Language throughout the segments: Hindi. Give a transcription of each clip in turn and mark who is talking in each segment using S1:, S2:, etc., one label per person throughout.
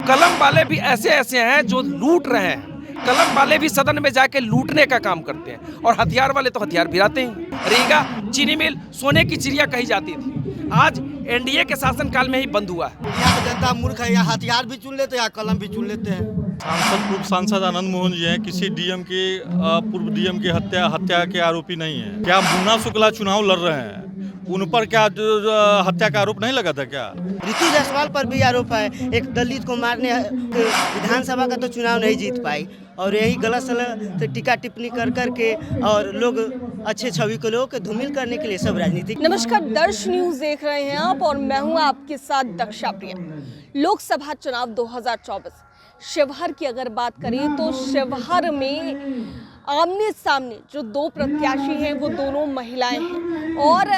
S1: कलम वाले भी ऐसे ऐसे हैं जो लूट रहे हैं। कलम वाले भी सदन में जाके लूटने का काम करते हैं और हथियार वाले तो हथियार गिराते हैं। रीगा चीनी मिल सोने की चिड़िया कही जाती थी, आज एनडीए के शासनकाल में ही बंद हुआ है।
S2: यहाँ की जनता मूर्ख है, यहाँ हथियार भी चुन लेते हैं, यहाँ कलम भी चुन लेते हैं।
S3: पूर्व सांसद आनंद मोहन जी हैं, किसी डीएम के पूर्व डीएम की हत्या के आरोपी नहीं है। क्या मुन्ना शुक्ला चुनाव लड़ रहे हैं, उन पर क्या हत्या का आरोप नहीं लगा था क्या?
S2: ऋतु जायसवाल पर भी आरोप है, एक दलित को मारने विधानसभा का तो चुनाव नहीं जीत पाई और यही गलत सलत टीका टिप्पणी कर करके और लोग अच्छे छवि को लोगों के धूमिल करने के लिए सब राजनीति।
S4: नमस्कार, दर्श न्यूज देख रहे हैं आप और मैं हूं आपके साथ दक्षा प्रिया। लोकसभा चुनाव 2024 शिवहर की अगर बात करें तो शिवहर में आमने सामने जो दो प्रत्याशी हैं वो दोनों महिलाएं हैं और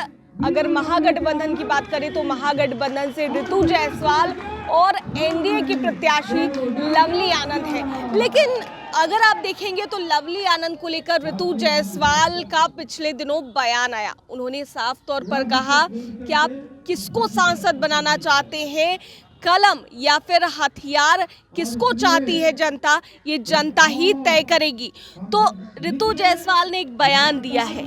S4: अगर महागठबंधन की बात करें तो महागठबंधन से ऋतु जायसवाल और एनडीए की प्रत्याशी लवली आनंद है। लेकिन अगर आप देखेंगे तो लवली आनंद को लेकर ऋतु जायसवाल का पिछले दिनों बयान आया। उन्होंने साफ तौर पर कहा कि आप किसको सांसद बनाना चाहते हैं, कलम या फिर हथियार, किसको चाहती है जनता, ये जनता ही तय करेगी। तो ऋतु जायसवाल ने एक बयान दिया है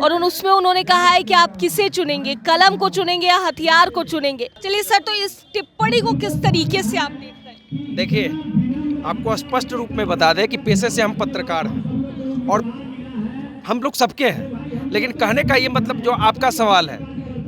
S4: और उसमें उन्होंने कहा है कि आप किसे चुनेंगे, कलम को चुनेंगे या हथियार को चुनेंगे। चलिए सर, तो इस टिप्पणी को किस तरीके से आप देख रहे हैं?
S1: देखिए, आपको स्पष्ट रूप में बता दें कि पेशे से हम पत्रकार हैं और हम लोग सबके हैं, लेकिन कहने का ये मतलब जो आपका सवाल है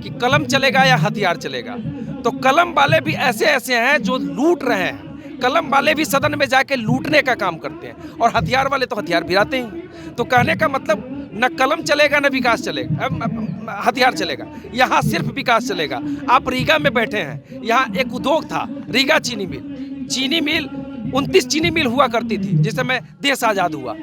S1: कि कलम चलेगा या हथियार चलेगा, तो कलम वाले भी ऐसे ऐसे हैं जो लूट रहे हैं। कलम वाले भी सदन में जाके लूटने का काम करते हैं और हथियार वाले तो हथियार गिराते हैं। तो कहने का मतलब न कलम चलेगा न विकास चलेगा, हथियार चलेगा, यहाँ सिर्फ विकास चलेगा। आप रीगा में बैठे हैं, यहाँ एक उद्योग था रीगा चीनी मिल। चीनी मिल 29 चीनी मिल हुआ करती थी जिस समय देश आज़ाद हुआ।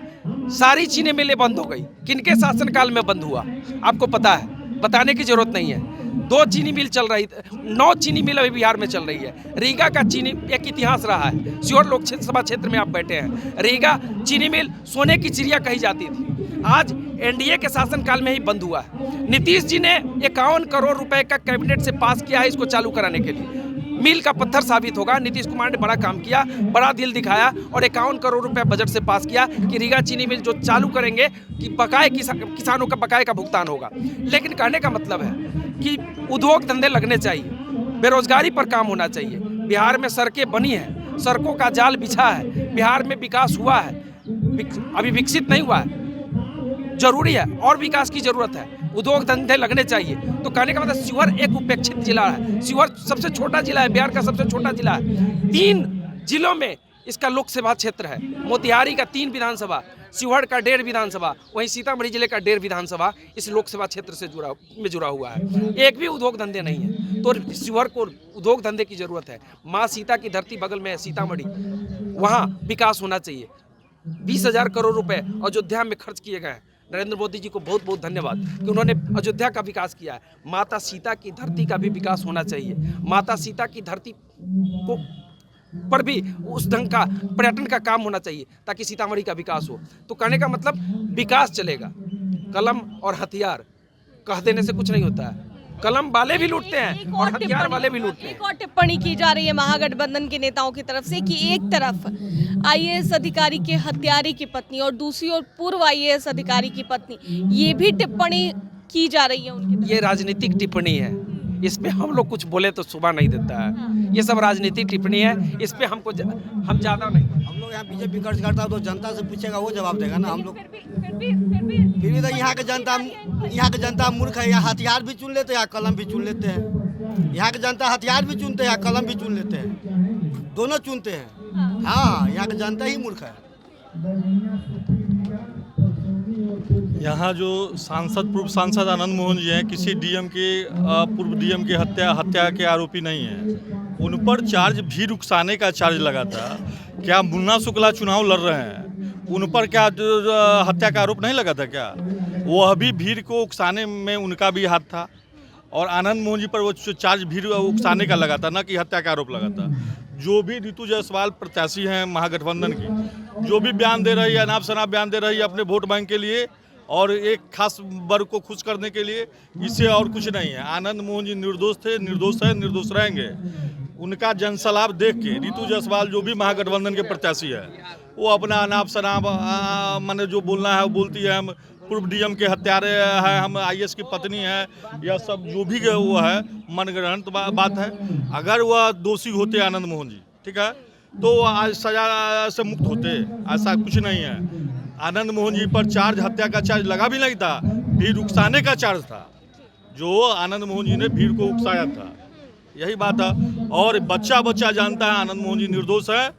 S1: सारी चीनी मिलें बंद हो गई। किनके शासनकाल में बंद हुआ आपको पता है, बताने की जरूरत नहीं है। 2 चीनी मिल चल रही, 9 चीनी मिल अभी बिहार में चल रही है। रीगा का चीनी एक इतिहास रहा है। सीहोर लोकसभा क्षेत्र में आप बैठे हैं, रीगा चीनी मिल सोने की चिड़िया कही जाती थी, आज एनडीए के शासनकाल में ही बंद हुआ है। नीतीश जी ने 51 करोड़ रुपए का कैबिनेट से पास किया है इसको चालू कराने के लिए। मील का पत्थर साबित होगा। नीतीश कुमार ने बड़ा काम किया, बड़ा दिल दिखाया और 51 करोड़ रुपए बजट से पास किया कि रीगा चीनी मिल जो चालू करेंगे कि बकाये किसानों का बकाये का भुगतान होगा। लेकिन कहने का मतलब है कि उद्योग धंधे लगने चाहिए, बेरोजगारी पर काम होना चाहिए। बिहार में सड़कें बनी हैं, सड़कों का जाल बिछा है, बिहार में विकास हुआ है, अभी विकसित नहीं हुआ है, जरूरी है और विकास की जरूरत है। उद्योग धंधे लगने चाहिए। तो कहने का मतलब शिवहर एक उपेक्षित जिला है। शिवहर सबसे छोटा जिला है, बिहार का सबसे छोटा जिला है। 3 जिलों में इसका लोकसभा क्षेत्र है। मोतिहारी का 3 विधानसभा, शिवहर का 1.5 विधानसभा, वहीं सीतामढ़ी जिले का 1.5 विधानसभा इस लोकसभा क्षेत्र से जुड़ा हुआ है। एक भी उद्योग धंधे नहीं है, तो शिवहर को उद्योग धंधे की जरूरत है। माँ सीता की धरती बगल में है सीतामढ़ी, वहाँ विकास होना चाहिए। 20,000 करोड़ रुपए अयोध्या में खर्च किए गए हैं। नरेंद्र मोदी जी को बहुत बहुत धन्यवाद कि उन्होंने अयोध्या का विकास किया है। माता सीता की धरती का भी विकास होना चाहिए। माता सीता की धरती को पर भी उस ढंग का पर्यटन का काम होना चाहिए ताकि सीतामढ़ी का विकास हो। तो कहने का मतलब विकास चलेगा। कलम और हथियार कह देने से कुछ नहीं होता है। कलम वाले भी लूटते हैं और हथियार वाले भी लूटते हैं।
S4: एक और टिप्पणी की जा रही है महागठबंधन के नेताओं की तरफ से कि एक तरफ आईएएस अधिकारी के हत्यारे की पत्नी और दूसरी ओर पूर्व आईएएस अधिकारी की पत्नी, ये भी टिप्पणी की जा रही है उनकी तरफ।
S1: ये राजनीतिक टिप्पणी है, इस पे हम लोग कुछ बोले तो सुबह नहीं देता है। ये सब राजनीतिक टिप्पणी है, इस पे हम ज़्यादा नहीं।
S2: हम लोग यहाँ बीजेपी कर्ज करता है तो जनता से पूछेगा, वो जवाब देगा ना। हम लोग फिर भी तो यहाँ के जनता मूर्ख है, यहाँ हथियार भी चुन लेते हैं, यहाँ कलम भी चुन लेते हैं। यहाँ के जनता हथियार भी चुनते हैं, यहाँ कलम भी चुन लेते हैं, दोनों चुनते हैं। हाँ, यहाँ के जनता ही मूर्ख है।
S3: यहाँ जो पूर्व सांसद आनंद मोहन जी हैं, किसी डीएम के पूर्व डीएम की हत्या के आरोपी नहीं हैं। उन पर चार्ज भी रुकसाने का चार्ज लगा था। क्या मुन्ना शुक्ला चुनाव लड़ रहे हैं, उन पर क्या हत्या का आरोप नहीं लगा था क्या? वह भी भीड़ को उकसाने में उनका भी हाथ था और आनंद मोहन जी पर वो चार्ज भीड़ उकसाने का लगा था, ना कि हत्या का आरोप लगा था। जो भी ऋतु जायसवाल प्रत्याशी हैं महागठबंधन की, जो भी बयान दे रही है, अनाप शनाप बयान दे रही है अपने वोट बैंक के लिए और एक खास वर्ग को खुश करने के लिए, इससे और कुछ नहीं है। आनंद मोहन जी निर्दोष थे, निर्दोष है, निर्दोष रहेंगे। उनका जनसलाब देख के रितु जायसवाल जो भी महागठबंधन के प्रत्याशी है वो अपना अनाप शनाप माने जो बोलना है वो बोलती है। हम पूर्व डीएम के हत्यारे हैं, हम आईएएस की पत्नी है, यह सब जो भी वो है मनगढ़ंत बात है। अगर वह दोषी होते आनंद मोहन जी, ठीक है, तो आज सजा से मुक्त होते। ऐसा कुछ नहीं है। आनंद मोहन जी पर चार्ज हत्या का चार्ज लगा भी नहीं था, भीड़ उकसाने का चार्ज था, जो आनंद मोहन जी ने भीड़ को उकसाया था। यही बात है। और बच्चा बच्चा जानता है आनंद मोहन जी निर्दोष है।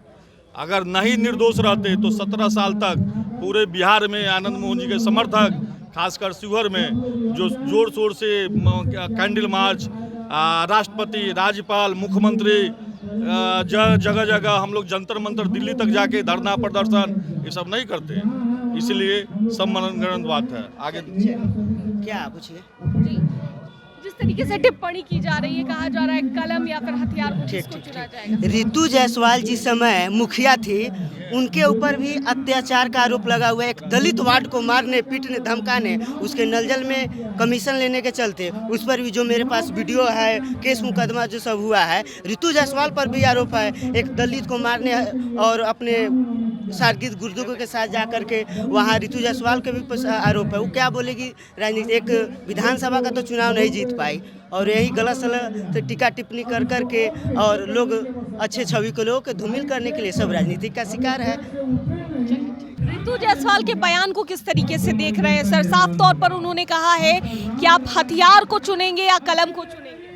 S3: अगर नहीं निर्दोष रहते तो 17 साल तक पूरे बिहार में आनंद मोहन जी के समर्थक, खासकर शिवहर में जो जोर शोर से कैंडल मार्च, राष्ट्रपति, राज्यपाल, मुख्यमंत्री, जगह जगह हम लोग जंतर मंतर दिल्ली तक जाके धरना प्रदर्शन ये सब नहीं करते। इसलिए सब मनगढ़ंत बात है। आगे
S2: क्या पूछिए।
S4: जी, जिस तरीके से टिप्पणी की जा रही है, कहा जा रहा है कलम या फिर हथियार को किसको चुना जाएगा।
S2: रितु जायसवाल जिस समय मुखिया थी, उनके ऊपर भी अत्याचार का आरोप लगा हुआ है। एक दलित वार्ड को मारने, पीटने, धमकाने, उसके नलजल में कमीशन लेने के चलते उस पर भी जो मेरे पास वीडियो है, केस मुकदमा जो सब हुआ है, रितु जायसवाल पर भी आरोप है। एक दलित को मारने और अपने शागिर्द गुर्दों के साथ जा करके वहाँ रितु जायसवाल के भी आरोप है। वो क्या बोलेगी राजनीति, एक विधानसभा का तो चुनाव नहीं जीत पाई और यही गलत सलत टीका टिप्पणी कर करके और लोग अच्छे छवि को लोगों के धूमिल करने के लिए सब राजनीति का शिकार है।
S4: रितु जायसवाल के बयान को किस तरीके से देख रहे हैं सर? साफ तौर पर उन्होंने कहा है कि आप हथियार को चुनेंगे या कलम को चुनेंगे।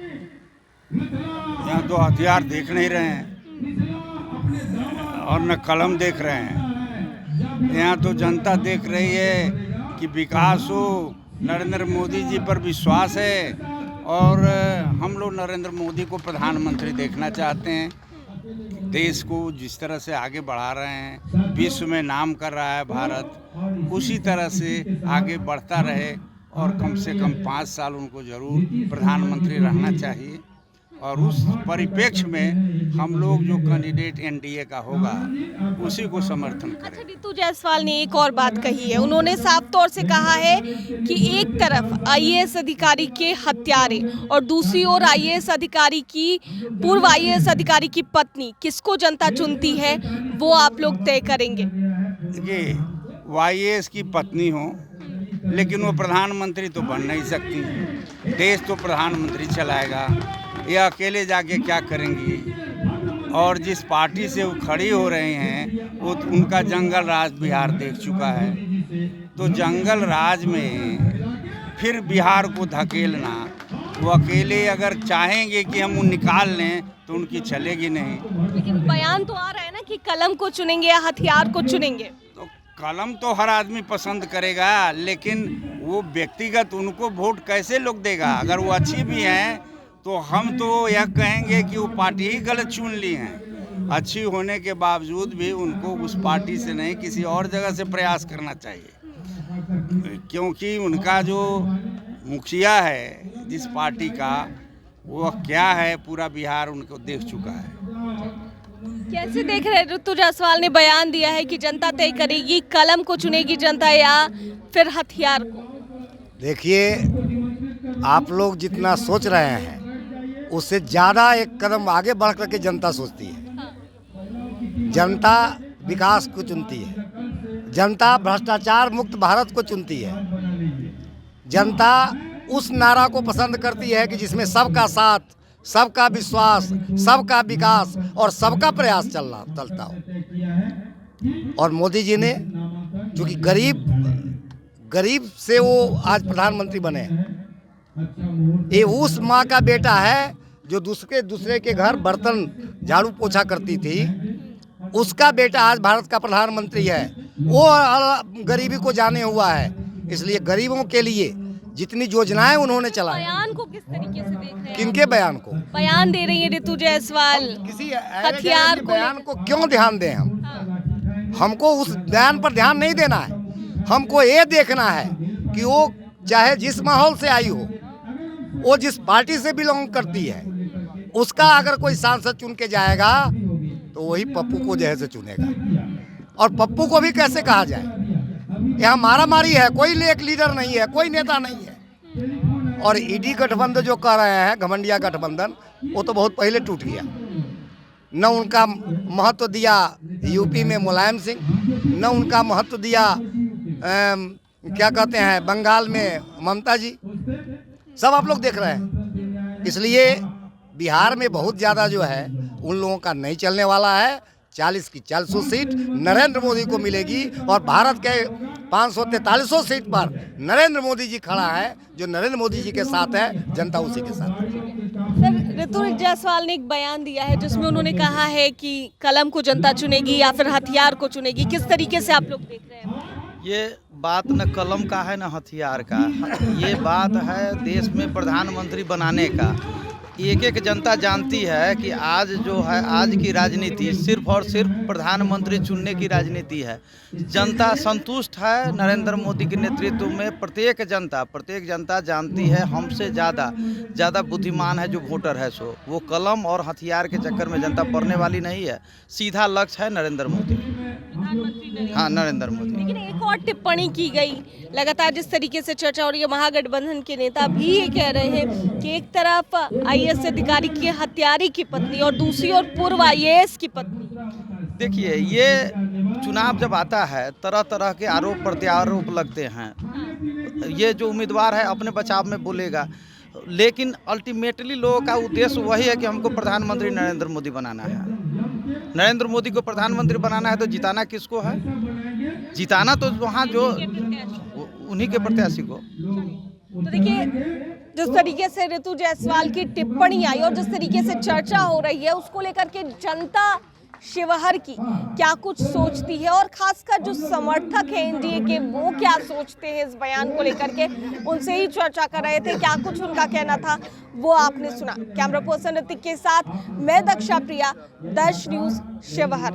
S5: यहाँ तो हथियार देख नहीं रहे हैं और न कलम देख रहे हैं। यहाँ तो जनता देख रही है कि विकास हो, नरेंद्र मोदी जी पर विश्वास है और हम लोग नरेंद्र मोदी को प्रधानमंत्री देखना चाहते हैं। देश को जिस तरह से आगे बढ़ा रहे हैं, विश्व में नाम कर रहा है भारत, उसी तरह से आगे बढ़ता रहे और कम से कम 5 साल उनको जरूर प्रधानमंत्री रहना चाहिए। और उस परिप्रेक्ष्य में हम लोग जो कैंडिडेट एनडीए का होगा उसी को समर्थन करें।
S4: अच्छा, रितु जायसवाल ने एक और बात कही है। उन्होंने साफ तौर से कहा है कि एक तरफ आईएएस अधिकारी के हत्यारे और दूसरी ओर आईएएस अधिकारी की, पूर्व आईएएस अधिकारी की पत्नी, किसको जनता चुनती है वो आप लोग तय करेंगे।
S5: देखिए, वो आईएएस की पत्नी हो लेकिन वो प्रधानमंत्री तो बन नहीं सकती। देश तो प्रधानमंत्री चलाएगा, ये अकेले जाके क्या करेंगी। और जिस पार्टी से वो खड़ी हो रहे हैं वो उनका जंगल राज बिहार देख चुका है। तो जंगल राज में फिर बिहार को धकेलना, वो अकेले अगर चाहेंगे कि हम उन निकाल लें तो उनकी चलेगी नहीं।
S4: लेकिन बयान तो आ रहा है ना कि कलम को चुनेंगे या हथियार को चुनेंगे।
S5: तो कलम तो हर आदमी पसंद करेगा, लेकिन वो व्यक्तिगत उनको वोट कैसे लोग देगा। अगर वो अच्छी भी हैं तो हम तो यह कहेंगे कि वो पार्टी ही गलत चुन ली हैं। अच्छी होने के बावजूद भी उनको उस पार्टी से नहीं किसी और जगह से प्रयास करना चाहिए, क्योंकि उनका जो मुखिया है जिस पार्टी का, वो क्या है पूरा बिहार उनको देख चुका है।
S4: कैसे देख रहे हैं? रितु जायसवाल ने बयान दिया है कि जनता तय करेगी, कलम को चुनेगी जनता या फिर हथियार को।
S6: देखिए, आप लोग जितना सोच रहे हैं उससे ज़्यादा एक कदम आगे बढ़ करके जनता सोचती है। जनता विकास को चुनती है, जनता भ्रष्टाचार मुक्त भारत को चुनती है। जनता उस नारा को पसंद करती है कि जिसमें सबका साथ, सबका विश्वास, सबका विकास और सबका प्रयास चलता हो। और मोदी जी ने, चूँकि गरीब से वो आज प्रधानमंत्री बने, ये उस माँ का बेटा है जो दूसरे के घर बर्तन झाड़ू पोछा करती थी, उसका बेटा आज भारत का प्रधानमंत्री है। वो गरीबी को जाने हुआ है, इसलिए गरीबों के लिए जितनी योजनाएं उन्होंने चलाई।
S4: बयान को किस तरीके से देख रहे हैं?
S6: किनके बयान को?
S4: बयान दे रही है रितु जायसवाल।
S6: किसी
S4: हथियार को
S6: बयान को क्यों ध्यान दें हम? हमको उस बयान पर ध्यान नहीं देना है। हमको ये देखना है कि वो चाहे जिस माहौल से आई हो, वो जिस पार्टी से बिलोंग करती है, उसका अगर कोई सांसद चुन के जाएगा तो वही पप्पू को जैसे चुनेगा। और पप्पू को भी कैसे कहा जाए? यहाँ मारामारी है, कोई एक लीडर नहीं है, कोई नेता नहीं है। और ईडी गठबंधन जो कर रहे हैं, घमंडिया गठबंधन, वो तो बहुत पहले टूट गया। न उनका महत्व दिया यूपी में मुलायम सिंह, न उनका महत्व दिया क्या कहते हैं बंगाल में ममता जी। सब आप लोग देख रहे हैं। इसलिए बिहार में बहुत ज़्यादा जो है उन लोगों का नहीं चलने वाला है। 40 की 40 सीट नरेंद्र मोदी को मिलेगी और भारत के 543 सीट पर नरेंद्र मोदी जी खड़ा है। जो नरेंद्र मोदी जी के साथ है, जनता उसी के साथ है।
S4: सर, ऋतु जायसवाल ने एक बयान दिया है जिसमें उन्होंने कहा है कि कलम को जनता चुनेगी या फिर हथियार को चुनेगी। किस तरीके से आप लोग देख रहे हैं?
S7: ये बात न कलम का है न हथियार का, ये बात है देश में प्रधानमंत्री बनाने का। एक एक जनता जानती है कि आज जो है आज की राजनीति सिर्फ और सिर्फ प्रधानमंत्री चुनने की राजनीति है। जनता संतुष्ट है नरेंद्र मोदी के नेतृत्व में। प्रत्येक जनता जानती है हमसे ज़्यादा बुद्धिमान है जो वोटर है। सो वो कलम और हथियार के चक्कर में जनता पड़ने वाली नहीं है। सीधा लक्ष्य है नरेंद्र मोदी। हाँ, नरेंद्र मोदी।
S4: लेकिन एक और टिप्पणी की गई लगातार जिस तरीके से चर्चा हो रही है, महागठबंधन के नेता भी ये कह रहे हैं कि एक तरफ आईएएस अधिकारी की हत्यारे की पत्नी और दूसरी ओर पूर्व आईएएस की पत्नी।
S7: देखिए, ये चुनाव जब आता है तरह तरह के आरोप प्रत्यारोप लगते हैं। ये जो उम्मीदवार है अपने बचाव में बोलेगा, लेकिन अल्टीमेटली लोगों का उद्देश्य वही है कि हमको प्रधानमंत्री नरेंद्र मोदी बनाना है। नरेंद्र मोदी को प्रधानमंत्री बनाना है तो जिताना किसको है? जिताना तो वहाँ जो उन्हीं के प्रत्याशी को।
S4: तो देखिए, जिस तरीके से ऋतु जायसवाल की टिप्पणी आई और जिस तरीके से चर्चा हो रही है, उसको लेकर के जनता शिवहर की क्या कुछ सोचती है और खासकर जो समर्थक हैं एनडीए के, वो क्या सोचते हैं इस बयान को लेकर के, उनसे ही चर्चा कर रहे थे। क्या कुछ उनका कहना था वो आपने सुना। कैमरा पर्सन ऋतिक के साथ मैं दक्षा प्रिया, दर्श न्यूज शिवहर।